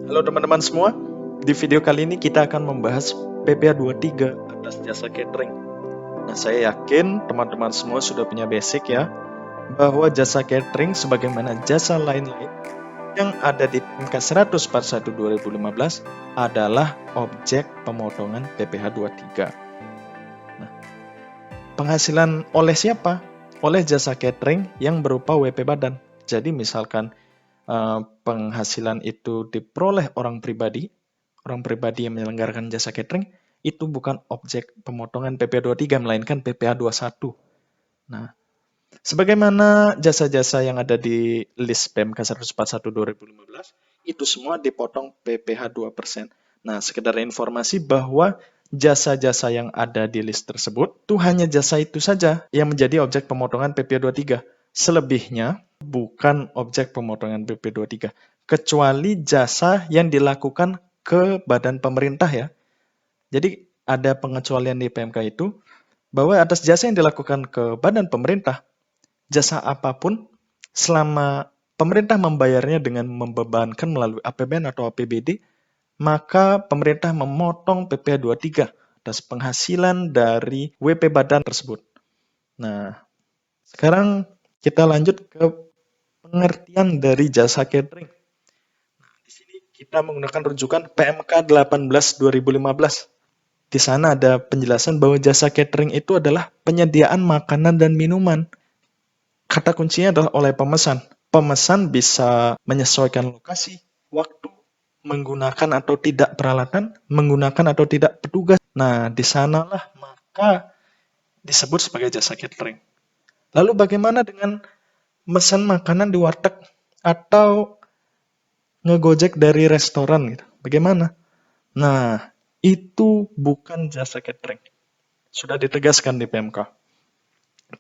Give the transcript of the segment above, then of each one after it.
Halo teman-teman semua, di video kali ini kita akan membahas PPh 23 atas jasa catering. Nah, saya yakin teman-teman semua sudah punya basic ya, bahwa jasa catering sebagaimana jasa lain-lain yang ada di PMK 141 2015 adalah objek pemotongan PPh 23. Nah, penghasilan oleh siapa? Oleh jasa catering yang berupa WP badan. Jadi misalkan penghasilan itu diperoleh orang pribadi yang menyelenggarakan jasa catering, itu bukan objek pemotongan PPh 23, melainkan PPh 21. Nah, sebagaimana jasa-jasa yang ada di list PMK 141 2015, itu semua dipotong PPh 2%. Nah, sekedar informasi bahwa jasa-jasa yang ada di list tersebut, itu hanya jasa itu saja yang menjadi objek pemotongan PPh 23. Selebihnya bukan objek pemotongan PPh 23, kecuali jasa yang dilakukan ke badan pemerintah ya. Jadi ada pengecualian di PMK itu bahwa atas jasa yang dilakukan ke badan pemerintah, jasa apapun selama pemerintah membayarnya dengan membebankan melalui APBN atau APBD, maka pemerintah memotong PPh 23 atas penghasilan dari WP badan tersebut. Nah, sekarang kita lanjut ke pengertian dari jasa catering. Nah, di sini kita menggunakan rujukan PMK 18 2015. Di sana ada penjelasan bahwa jasa catering itu adalah penyediaan makanan dan minuman. Kata kuncinya adalah oleh pemesan. Pemesan bisa menyesuaikan lokasi, waktu, menggunakan atau tidak peralatan, menggunakan atau tidak petugas. Nah, di sanalah maka disebut sebagai jasa catering. Lalu bagaimana dengan mesan makanan di warteg atau ngegojek dari restoran gitu? Bagaimana? Nah, itu bukan jasa catering. Sudah ditegaskan di PMK.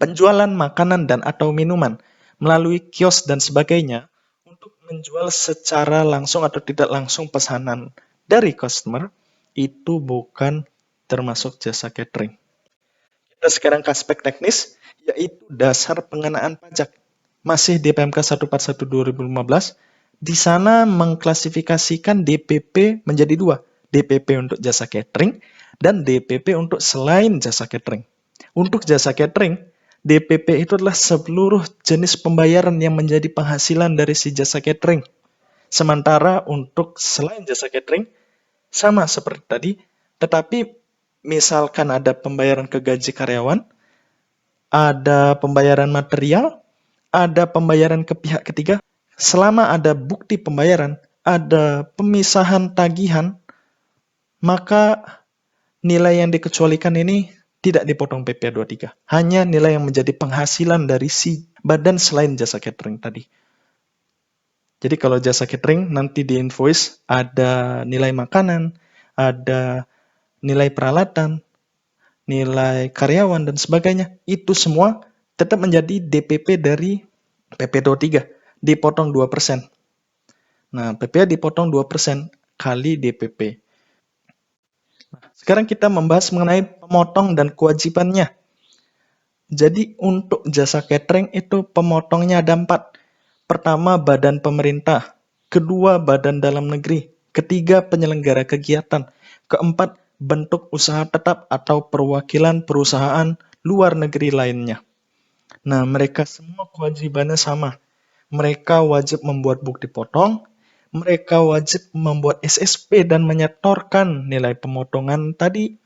Penjualan makanan dan atau minuman melalui kios dan sebagainya untuk menjual secara langsung atau tidak langsung pesanan dari customer itu bukan termasuk jasa catering. Kita sekarang ke aspek teknis, yaitu dasar pengenaan pajak. Masih di PMK 141 2015, di sana mengklasifikasikan DPP menjadi dua. DPP untuk jasa catering dan DPP untuk selain jasa catering. Untuk jasa catering, DPP itu adalah seluruh jenis pembayaran yang menjadi penghasilan dari si jasa catering. Sementara untuk selain jasa catering, sama seperti tadi, tetapi misalkan ada pembayaran ke gaji karyawan, ada pembayaran material, ada pembayaran ke pihak ketiga, selama ada bukti pembayaran, ada pemisahan tagihan, maka nilai yang dikecualikan ini tidak dipotong PPh 23. Hanya nilai yang menjadi penghasilan dari si badan selain jasa catering tadi. Jadi kalau jasa catering nanti di invoice ada nilai makanan, ada nilai peralatan, nilai karyawan dan sebagainya. Itu semua tetap menjadi DPP dari PPh 23, dipotong 2%. Nah, PPh dipotong 2% kali DPP. Sekarang kita membahas mengenai pemotong dan kewajibannya. Jadi untuk jasa catering itu pemotongnya ada 4. Pertama, badan pemerintah. Kedua, badan dalam negeri. Ketiga, penyelenggara kegiatan. Keempat, bentuk usaha tetap atau perwakilan perusahaan luar negeri lainnya. Nah, mereka semua kewajibannya sama. Mereka wajib membuat bukti potong, mereka wajib membuat SSP dan menyetorkan nilai pemotongan tadi,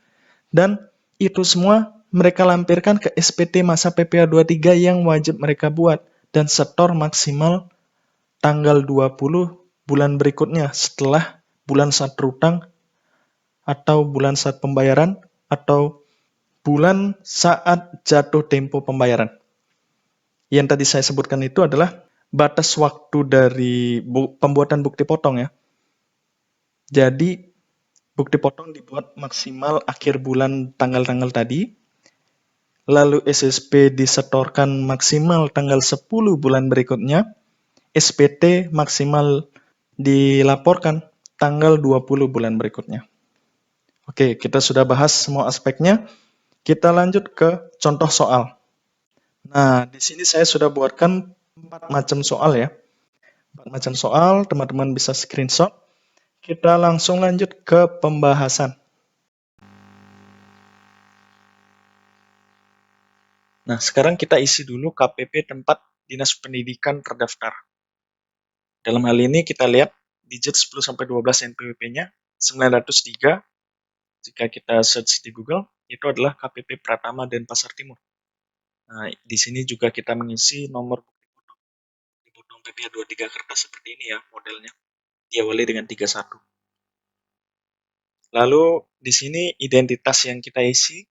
dan itu semua mereka lampirkan ke SPT masa PPh 23 yang wajib mereka buat dan setor maksimal tanggal 20 bulan berikutnya setelah bulan saat berutang atau bulan saat pembayaran atau bulan saat jatuh tempo pembayaran. Yang tadi saya sebutkan itu adalah batas waktu dari pembuatan bukti potong ya. Jadi bukti potong dibuat maksimal akhir bulan tanggal-tanggal tadi. Lalu SSP disetorkan maksimal tanggal 10 bulan berikutnya. SPT maksimal dilaporkan tanggal 20 bulan berikutnya. Oke, kita sudah bahas semua aspeknya. Kita lanjut ke contoh soal. Nah, di sini saya sudah buatkan 4 macam soal ya. 4 macam soal, teman-teman bisa screenshot. Kita langsung lanjut ke pembahasan. Nah, sekarang kita isi dulu KPP tempat Dinas Pendidikan terdaftar. Dalam hal ini kita lihat digit 10-12 NPWP-nya 903. Jika kita search di Google, itu adalah KPP Pratama Denpasar Timur. Nah, di sini juga kita mengisi nomor bukti potong PPh 23 kertas seperti ini ya modelnya. Diawali dengan 31. Lalu di sini identitas yang kita isi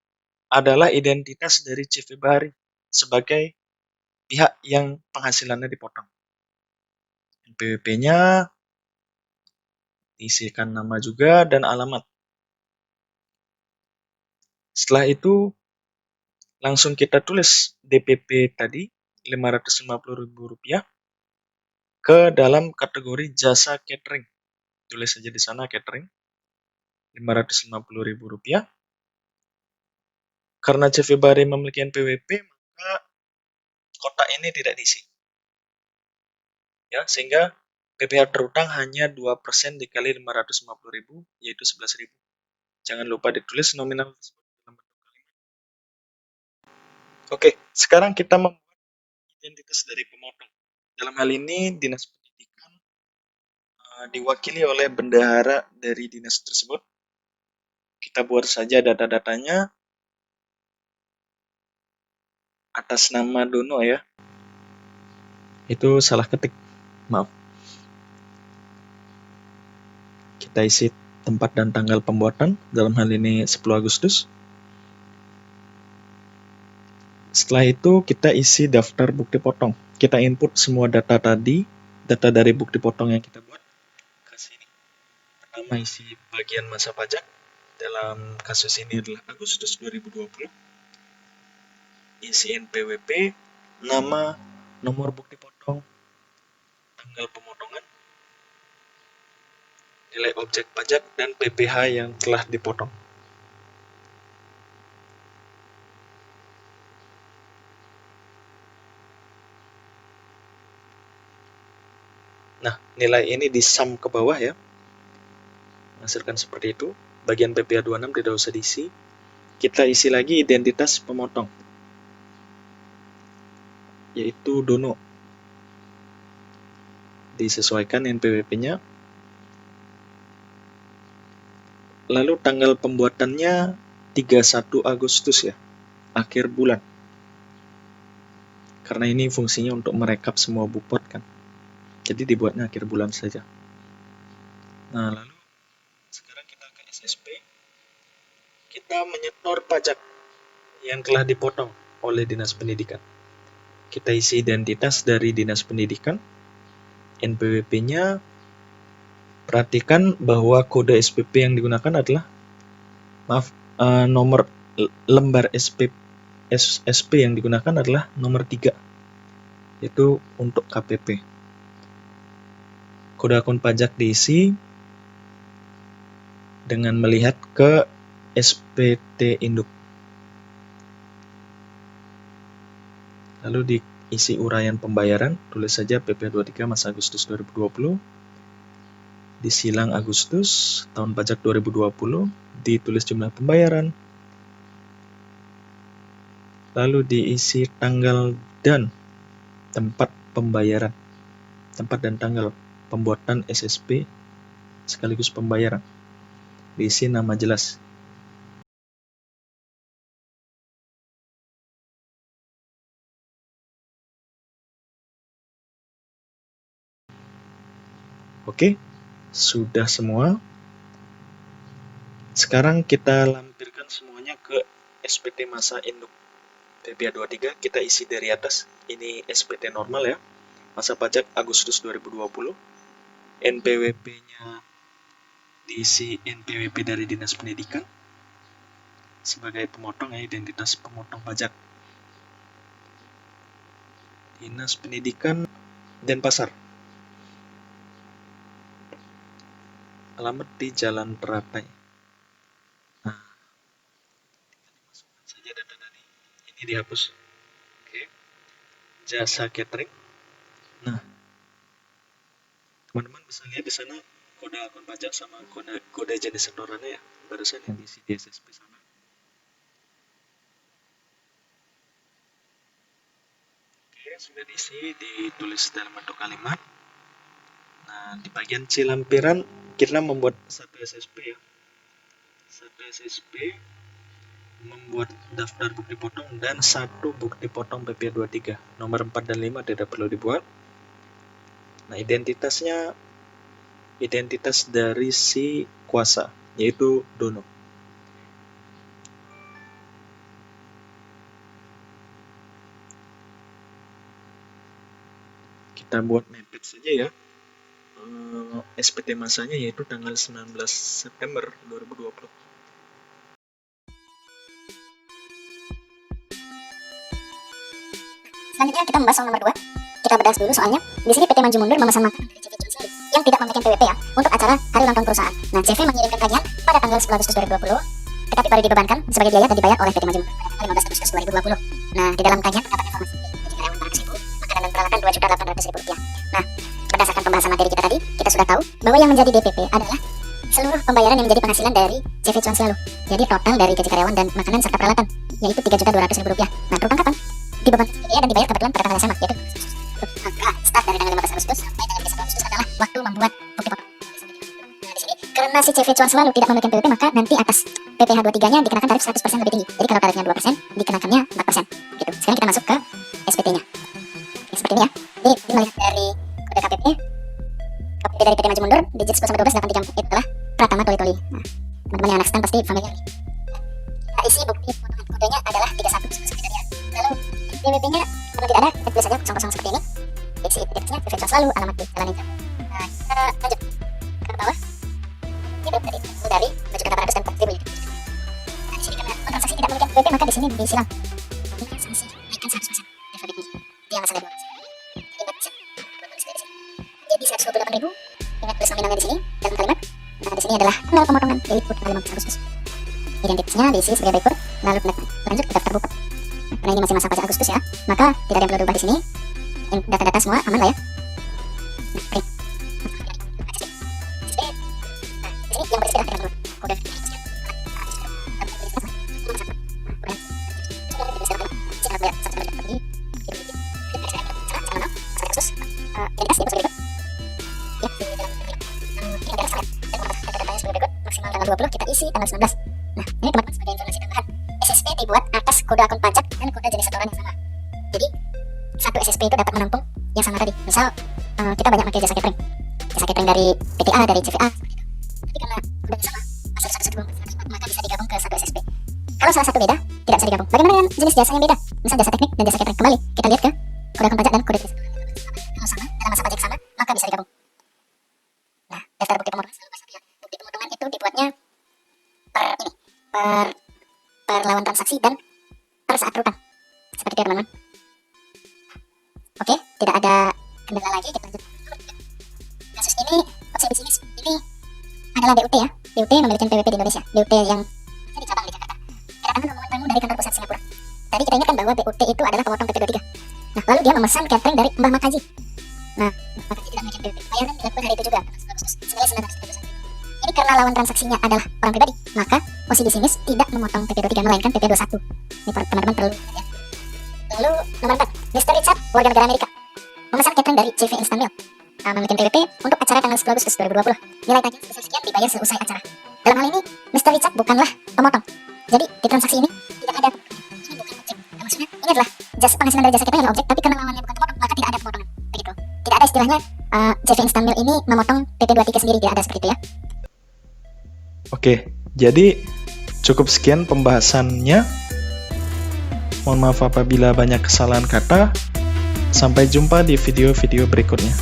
adalah identitas dari CV Bahari sebagai pihak yang penghasilannya dipotong. NPWP-nya isikan nama juga dan alamat. Setelah itu langsung kita tulis DPP tadi Rp550.000 ke dalam kategori jasa catering. Tulis saja di sana catering Rp550.000. Karena CV Bahari memiliki NPWP, maka kotak ini tidak diisi. Ya, sehingga PPh terutang hanya 2% dikali 550.000, yaitu 11.000. Jangan lupa ditulis nominal tersebut dalam bentuk kalimat. Oke, sekarang kita membuat identitas dari pemotong. Dalam hal ini, Dinas Pendidikan diwakili oleh bendahara dari dinas tersebut. Kita buat saja data-datanya atas nama Dono ya. Itu salah ketik, maaf. Kita isi tempat dan tanggal pembuatan, dalam hal ini 10 Agustus. Setelah itu kita isi daftar bukti potong. Kita input semua data tadi, data dari bukti potong yang kita buat ke sini. Pertama isi bagian masa pajak, dalam kasus ini adalah Agustus 2020. Isi NPWP, nama, nomor bukti potong, tanggal pemotongan, nilai objek pajak, dan PPh yang telah dipotong. Nah, nilai ini di sum ke bawah ya. Menghasilkan seperti itu. Bagian PPh 26 tidak usah diisi. Kita isi lagi identitas pemotong, yaitu Dono. Disesuaikan NPWP-nya. Lalu tanggal pembuatannya 31 Agustus ya, akhir bulan. Karena ini fungsinya untuk merekap semua bupot kan. Jadi dibuatnya akhir bulan saja. Nah, lalu sekarang kita ke SSP. Kita menyetor pajak yang telah dipotong oleh Dinas Pendidikan. Kita isi identitas dari Dinas Pendidikan. NPWP-nya, perhatikan bahwa kode SPP yang digunakan adalah nomor lembar SP yang digunakan adalah nomor 3, yaitu untuk KPP. Kode akun pajak diisi dengan melihat ke SPT induk. Lalu diisi uraian pembayaran, tulis saja PPh 23 masa Agustus 2020. Disilang Agustus tahun pajak 2020, ditulis jumlah pembayaran. Lalu diisi tanggal dan tempat pembayaran, tempat dan tanggal pembuatan SSP sekaligus pembayaran. Diisi nama jelas. Oke, sudah semua. Sekarang kita lampirkan semuanya ke SPT masa induk PPh 23. Kita isi dari atas. Ini SPT normal ya. Masa pajak Agustus 2020. NPWP-nya diisi NPWP dari Dinas Pendidikan sebagai pemotong ya, identitas pemotong pajak. Dinas Pendidikan Denpasar. Alamat di Jalan Teratai. Nah, dimasukkan saja data tadi. Ini dihapus. Oke. Jasa catering. Nah, teman-teman bisa lihat di sana kode akun pajak sama kode jenis setorannya ya, barusan yang diisi di SSP sama. Oke, sudah diisi, ditulis dalam bentuk kalimat. Nah, di bagian C lampiran kita membuat satu SSP ya. Satu SSP membuat daftar bukti potong dan satu bukti potong PP 23. Nomor 4 dan 5 tidak perlu dibuat. Nah, identitas dari si kuasa, yaitu Dono. Kita buat mepet saja ya. SPT masanya yaitu tanggal 19 September 2020. Selanjutnya kita membahas soal nomor 2. Kita bedah dulu soalnya. Di sini PT maju mundur memesan makanan dari CV Cuan Selalu yang tidak memberikan PWP ya untuk acara hari ulang tahun perusahaan. Nah, CV mengirimkan tagihan pada tanggal 10 Agustus 2020, tetapi baru dibebankan sebagai biaya dan dibayar oleh PT maju mundur pada tanggal 15 Agustus 2020. Nah, di dalam tagihan terdapat informasi gaji karyawan barang 1.000, makanan dan peralatan Rp2.800.000. Nah, berdasarkan pembahasan materi kita tadi, kita sudah tahu bahwa yang menjadi DPP adalah seluruh pembayaran yang menjadi penghasilan dari CV Cuan Selalu. Jadi total dari gaji karyawan dan makanan serta peralatan yaitu Rp3.200.000. Nah, terutang kapan? Dibebankan biaya dan dibayar kebetulan pada tanggal yang sama, yaitu maka start dari tanggal 15 Agustus sampai tanggal 31 Agustus adalah waktu membuat bukti potong. Nah, di sini karena si CV Cuan Selalu tidak memberikan PWP, maka nanti atas PPh 23-nya dikenakan tarif 100% lebih tinggi. Jadi kalau tarifnya 2%, dikenakannya 4%. Gitu. Sekarang kita masuk ke SPT-nya. Seperti ini ya. Jadi melihat dari kode KPP dari PT Maju Mundur, digit 10-12-834 itu adalah Pratama Toli Toli. Nah, teman-teman yang anak STAN pasti familiar. Nah, isi bukti potongan kodenya adalah 31 seperti tadi ya. Lalu PWP-nya kalau tidak ada, kita tulis saja kosong-kosong seperti ini. Isi identitasnya CV Cuan Selalu, alamat di Jalan Injak. Nah, kita lanjut ke bawah. Ini tadi dari baju kata 400 dan 4.000 ya. Nah, di sini karena transaksi tidak memberikan PWP, maka di sini disilang. Ini sanksi naikkan 100% alfabetnya. Dia masalah 2%. Jadi 128.000. Ingat tulis nominalnya di sini dalam kalimat. Nah, di sini adalah tanggal pemotongan yaitu tanggal 15 Agustus. Identitasnya diisi sebagai berikut. Lalu lanjut ke daftar buka. Karena ini masih masa pajak Agustus ya, maka tidak ada yang perlu diubah di sini. Data-data semua aman lah ya. Nah, print. Nah, di sini yang berisi adalah kode. Maksimal tanggal 20 kita isi tanggal 19. Nah, ini teman-teman sebagai informasi tambahan. SSP dibuat atas kode akun pajak dan kode jenis setoran yang sama. Jadi satu SSP itu dapat menampung yang sama tadi. Misal kita banyak pakai jasa catering dari PTA, dari CVA seperti itu. Tapi karena kodenya sama, asal satu maka bisa digabung ke satu SSP. Kalau salah satu beda, tidak bisa digabung. Bagaimana dengan jenis jasa yang beda? Misal jasa teknik dan jasa catering. Kembali kita lihat ke kode akun pajak dan kode jenis setoran. Kalau sama dalam masa pajak sama, maka bisa digabung. Nah, daftar bukti pemotongan selalu pas ya. Bukti pemotongan itu dibuatnya per lawan transaksi dan per saat berutang. Seperti itu teman-teman. Oke, tidak ada kendala lagi, kita lanjut. Kasus ini, bisnis ini adalah DUT ya. DUT memiliki PWP di Indonesia. DUT yang di cabang di Jakarta. Kedatangan rombongan tamu dari kantor pusat Singapura. Tadi kita ingatkan bahwa DUT itu adalah pemotong PP 23. Nah, lalu dia memesan catering dari Mbah Makaji. Nah, Makaji tidak memiliki PWP. Bayaran dilakukan hari itu juga, tanggal 9 Agustus. Senilai 900. Ini karena lawan transaksinya adalah orang pribadi, maka posisi bisnis tidak memotong PP 23 melainkan PP 21. Ini teman-teman perlu ya. Lalu nomor 4, Mr. Richard, warga negara Amerika, memesan catering dari CV Instant Meal, memiliki PWP untuk acara tanggal 10 Agustus 2020. Nilai tagihan sebesar sekian dibayar seusai acara. Dalam hal ini, Mr. Richard bukanlah pemotong. Jadi di transaksi ini tidak ada. Ini bukan objek. Maksudnya ini adalah penghasilan dari jasa catering adalah objek, tapi karena lawannya bukan pemotong, maka tidak ada pemotongan. Begitu. Tidak ada istilahnya CV Instant Meal ini memotong PP 23 sendiri, tidak ada seperti itu ya. Oke, jadi cukup sekian pembahasannya. Mohon maaf apabila banyak kesalahan kata. Sampai jumpa di video-video berikutnya.